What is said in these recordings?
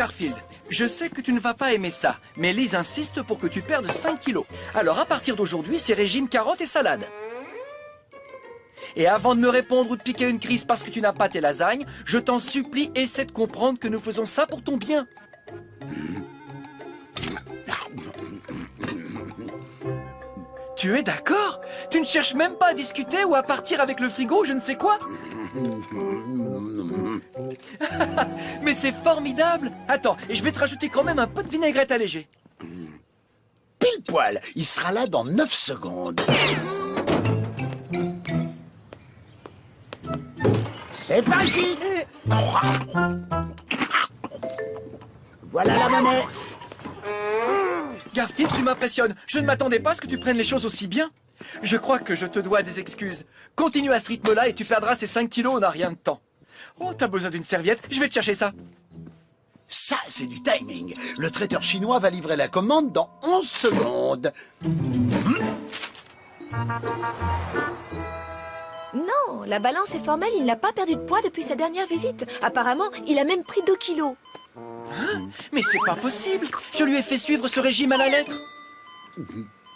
Garfield, je sais que tu ne vas pas aimer ça, mais Lise insiste pour que tu perdes 5 kilos. Alors à partir d'aujourd'hui, c'est régime carottes et salade. Et avant de me répondre ou de piquer une crise parce que tu n'as pas tes lasagnes, je t'en supplie, essaie de comprendre que nous faisons ça pour ton bien. Tu es d'accord? Tu ne cherches même pas à discuter ou à partir avec le frigo, je ne sais quoi? Mais c'est formidable! Attends, et je vais te rajouter quand même un peu de vinaigrette allégée. Pile poil, il sera là dans 9 secondes. C'est parti. Voilà la monnaie. Garfield, tu m'impressionnes. Je ne m'attendais pas à ce que tu prennes les choses aussi bien. Je crois que je te dois des excuses. Continue à ce rythme-là et tu perdras ces 5 kilos en un rien de temps. Oh, t'as besoin d'une serviette? Je vais te chercher ça. Ça, c'est du timing. Le traiteur chinois va livrer la commande dans 11 secondes. Non, la balance est formelle, il n'a pas perdu de poids depuis sa dernière visite. Apparemment, il a même pris 2 kilos. Hein? Mais c'est pas possible. Je lui ai fait suivre ce régime à la lettre.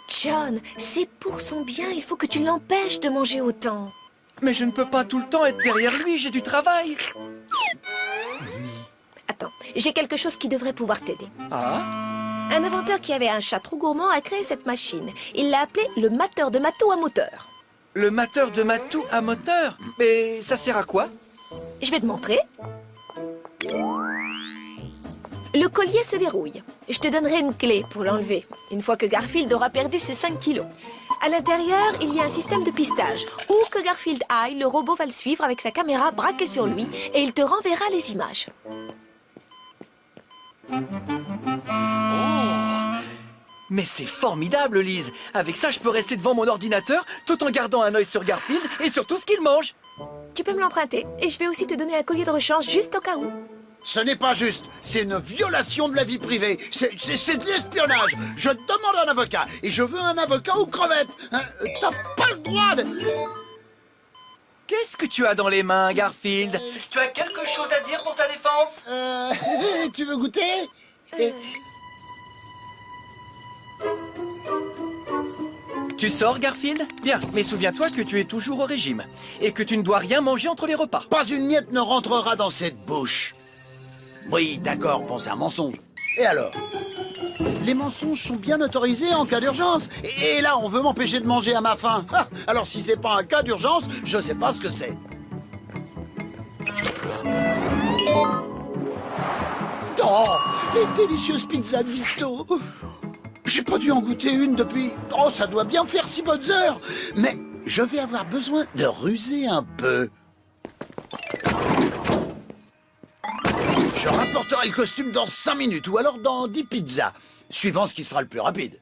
John, c'est pour son bien, il faut que tu l'empêches de manger autant. Mais je ne peux pas tout le temps être derrière lui, j'ai du travail. Attends, j'ai quelque chose qui devrait pouvoir t'aider. Ah? Un inventeur qui avait un chat trop gourmand a créé cette machine. Il l'a appelée le mateur de matou à moteur. Le mateur de matou à moteur? Mais ça sert à quoi? Je vais te montrer. Le collier se verrouille. Je te donnerai une clé pour l'enlever, une fois que Garfield aura perdu ses 5 kilos. À l'intérieur, il y a un système de pistage. Où que Garfield aille, le robot va le suivre avec sa caméra braquée sur lui et il te renverra les images. Mais c'est formidable, Lise. Avec ça, je peux rester devant mon ordinateur tout en gardant un œil sur Garfield et sur tout ce qu'il mange. Tu peux me l'emprunter et je vais aussi te donner un collier de rechange juste au cas où. Ce n'est pas juste, c'est une violation de la vie privée. C'est de l'espionnage. Je demande un avocat et je veux un avocat aux crevettes. Hein, t'as pas le droit de... Qu'est-ce que tu as dans les mains, Garfield? Tu as quelque chose à dire pour ta défense? Tu veux goûter? Tu sors, Garfield? Bien, mais souviens-toi que tu es toujours au régime et que tu ne dois rien manger entre les repas. Pas une miette ne rentrera dans cette bouche. Oui, d'accord, bon, c'est un mensonge. Et alors? Les mensonges sont bien autorisés en cas d'urgence. Et là, on veut m'empêcher de manger à ma faim. Ah, alors si c'est pas un cas d'urgence, je sais pas ce que c'est. Oh, les délicieuses pizzas de Vito. J'ai pas dû en goûter une depuis... Oh, ça doit bien faire 6 bonnes heures. Mais je vais avoir besoin de ruser un peu. Je rapporterai le costume dans 5 minutes, ou alors dans 10 pizzas, suivant ce qui sera le plus rapide.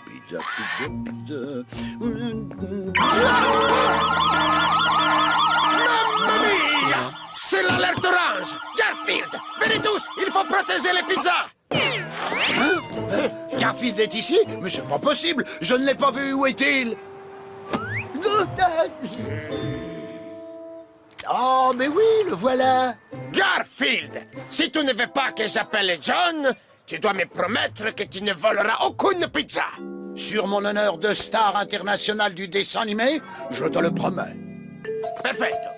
Pizza, pizza, pizza... Mamma mia! C'est l'alerte orange! Garfield! Venez tous! Il faut protéger les pizzas! Garfield est ici? Mais c'est pas possible! Je ne l'ai pas vu, où est-il? Oh, mais oui, le voilà! Garfield! Si tu ne veux pas que j'appelle John, tu dois me promettre que tu ne voleras aucune pizza! Sur mon honneur de star international du dessin animé, je te le promets. Perfetto!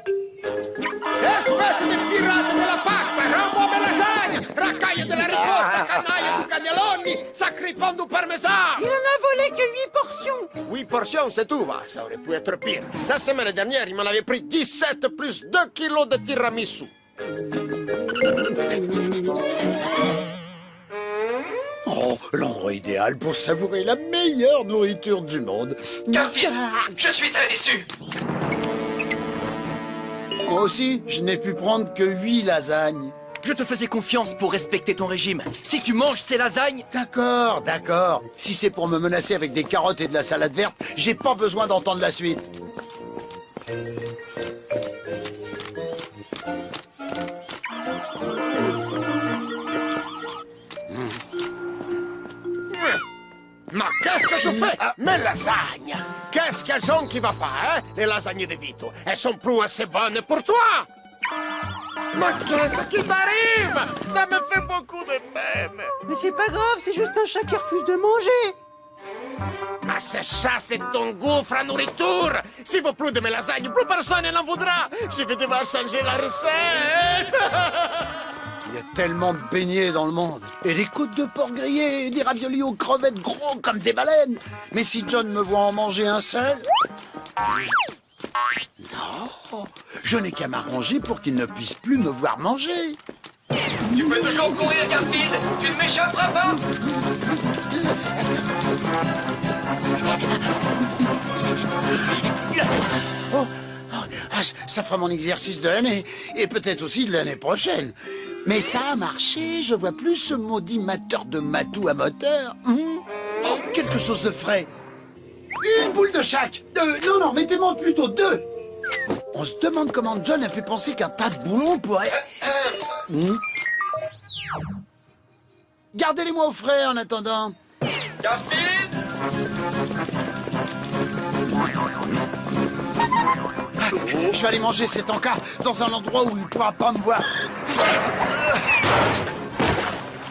Espèce de pirate de la pasta, rends-moi mes lasagnes! Racaille de la ricotta, canaille du cannelloni, sacripant du parmesan! Il en a volé que 8 portions. 8 portions, c'est tout, va, ça aurait pu être pire. La semaine dernière, il m'en avait pris 17 plus 2 kilos de tiramisu. Oh, l'endroit idéal pour savourer la meilleure nourriture du monde. Garfield, je suis très déçu. Moi aussi, je n'ai pu prendre que 8 lasagnes. Je te faisais confiance pour respecter ton régime. Si tu manges ces lasagnes... D'accord, d'accord. Si c'est pour me menacer avec des carottes et de la salade verte, j'ai pas besoin d'entendre la suite. Ma qu'est-ce que tu fais? Mes lasagnes! Qu'est-ce qu'elles ont qui va pas, hein? Les lasagnes de Vito. Elles sont plus assez bonnes pour toi! Ma qu'est-ce qui t'arrive? Ça me fait beaucoup de peine. Mais c'est pas grave, c'est juste un chat qui refuse de manger. Ah, ce chat, c'est ton gouffre à nourriture. S'il veut plus de mes lasagnes, plus personne n'en voudra. Je vais devoir changer la recette. Il y a tellement de beignets dans le monde. Et des côtes de porc grillées, et des raviolis aux crevettes gros comme des baleines. Mais si John me voit en manger un seul... Non, je n'ai qu'à m'arranger pour qu'il ne puisse plus me voir manger. Tu peux toujours courir, Garfield. Tu ne m'échapperas pas. Oh, ça fera mon exercice de l'année, et peut-être aussi de l'année prochaine. Mais ça a marché, je vois plus ce maudit mateur de matou à moteur. Oh, quelque chose de frais. Une boule de chaque. Non, mettez-moi plutôt 2. On se demande comment John a pu penser qu'un tas de boulons pourrait... Gardez-les-moi au frais en attendant. Garfield. Je vais aller manger cet encas dans un endroit où il ne pourra pas me voir.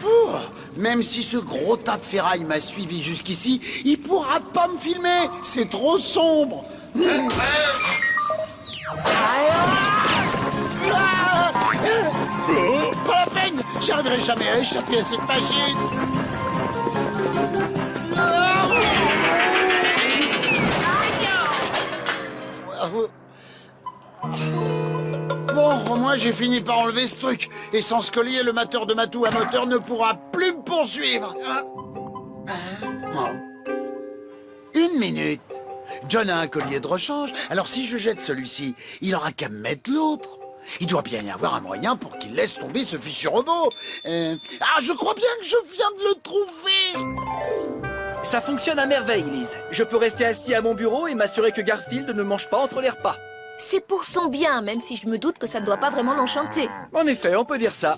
Oh, même si ce gros tas de ferraille m'a suivi jusqu'ici, il ne pourra pas me filmer. C'est trop sombre. Pas la peine, j'arriverai jamais à échapper à cette machine. Bon, au moins j'ai fini par enlever ce truc. Et sans ce collier, le mateur de matou à moteur ne pourra plus me poursuivre. Une minute. John a un collier de rechange, alors si je jette celui-ci, il aura qu'à me mettre l'autre. Il doit bien y avoir un moyen pour qu'il laisse tomber ce fichu robot. Je crois bien que je viens de le trouver. Ça fonctionne à merveille, Lise. Je peux rester assis à mon bureau et m'assurer que Garfield ne mange pas entre les repas. C'est pour son bien, même si je me doute que ça ne doit pas vraiment l'enchanter. En effet, on peut dire ça.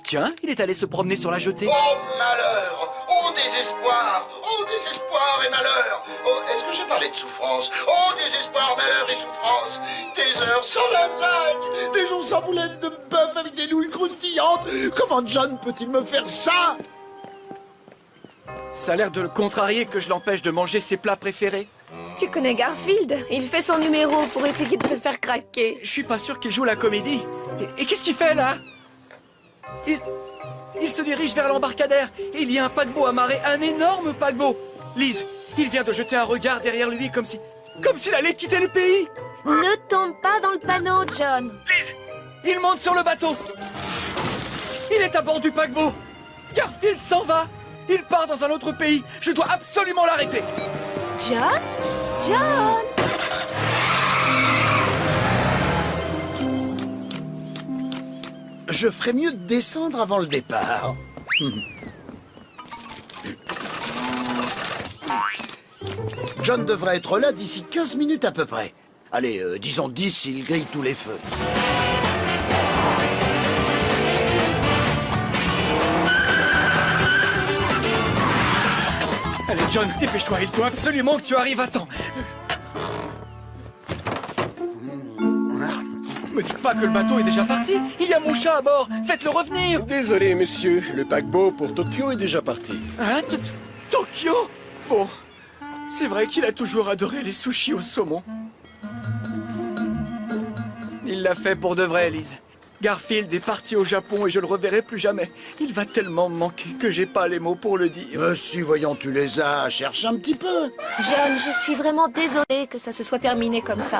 Tiens, il est allé se promener sur la jetée. Oh malheur! Oh désespoir! Oh désespoir et malheur! Oh, est-ce que j'ai parlé de souffrance? Oh désespoir, malheur et souffrance! Des heures sans lasagne! Des jours sans boulettes de bœuf avec des nouilles croustillantes. Comment John peut-il me faire ça? Ça a l'air de le contrarier que je l'empêche de manger ses plats préférés. Tu connais Garfield? Il fait son numéro pour essayer de te faire craquer. Je suis pas sûr qu'il joue la comédie. Et qu'est-ce qu'il fait là? Il se dirige vers l'embarcadère. Il y a un paquebot amarré, un énorme paquebot. Lise, il vient de jeter un regard derrière lui comme s'il allait quitter le pays. Ne tombe pas dans le panneau, John. Lise, il monte sur le bateau. Il est à bord du paquebot. Garfield s'en va. Il part dans un autre pays. Je dois absolument l'arrêter. John? John! Je ferais mieux de descendre avant le départ. John devrait être là d'ici 15 minutes à peu près. Allez, disons 10 s'il grille tous les feux. Allez, John, dépêche-toi. Il faut absolument que tu arrives à temps. Me dites pas que le bateau est déjà parti. Il y a mon chat à bord. Faites-le revenir. Désolé, monsieur. Le paquebot pour Tokyo est déjà parti. Hein? Tokyo? Bon, c'est vrai qu'il a toujours adoré les sushis au saumon. Il l'a fait pour de vrai, Lise. Garfield est parti au Japon et je le reverrai plus jamais. Il va tellement me manquer que j'ai pas les mots pour le dire. Mais si, voyons, tu les as. Cherche un petit peu. John, je suis vraiment désolée que ça se soit terminé comme ça.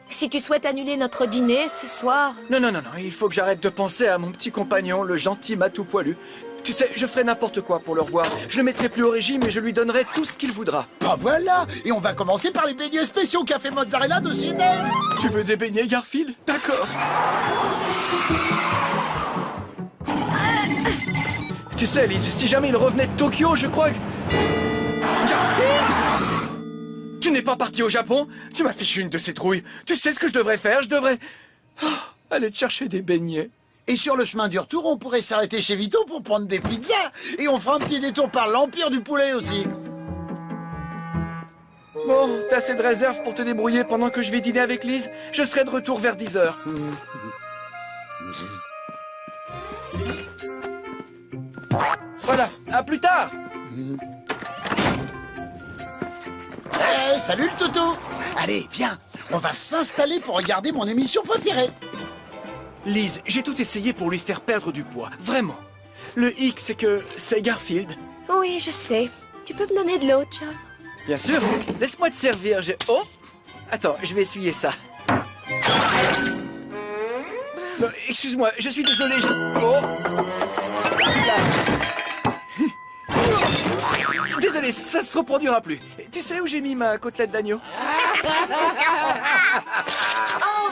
Si tu souhaites annuler notre dîner ce soir... Non, il faut que j'arrête de penser à mon petit compagnon, le gentil matou poilu. Tu sais, je ferai n'importe quoi pour le revoir. Je le mettrai plus au régime et je lui donnerai tout ce qu'il voudra. Bah voilà. Et on va commencer par les beignets spéciaux café mozzarella de Sydney. Tu veux des beignets, Garfield? D'accord. Tu sais, Lise, si jamais il revenait de Tokyo, je crois que... Garfield! Tu n'es pas parti au Japon? Tu m'as fichu une de ces trouilles. Tu sais ce que je devrais faire? Je devrais... aller te chercher des beignets. Et sur le chemin du retour, on pourrait s'arrêter chez Vito pour prendre des pizzas. Et on fera un petit détour par l'Empire du Poulet aussi. Bon, t'as assez de réserve pour te débrouiller pendant que je vais dîner avec Lise? Je serai de retour vers 10h. Voilà, à plus tard. Hey, salut le toutou! Allez, viens, on va s'installer pour regarder mon émission préférée. Lise, j'ai tout essayé pour lui faire perdre du poids, vraiment. Le hic, c'est que c'est Garfield. Oui, je sais. Tu peux me donner de l'eau, John? Bien sûr, laisse-moi te servir, Oh! Attends, je vais essuyer ça. Non, excuse-moi, je suis désolé, Oh! Là. Désolé, ça se reproduira plus. Tu sais où j'ai mis ma côtelette d'agneau? Oh,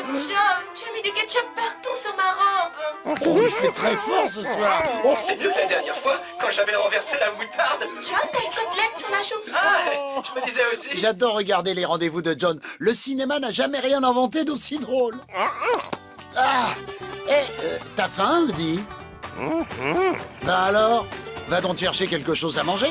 John, tu as mis du ketchup partout sur ma robe. Oh, il fait très fort ce soir. Oh, C'est mieux que la dernière fois, quand j'avais renversé la moutarde. John, t'as une côtelette sur la choupe. Ah, je me disais aussi. j'adore regarder les rendez-vous de John. Le cinéma n'a jamais rien inventé d'aussi drôle. Ah! T'as faim, Woody? Ben alors, va donc chercher quelque chose à manger.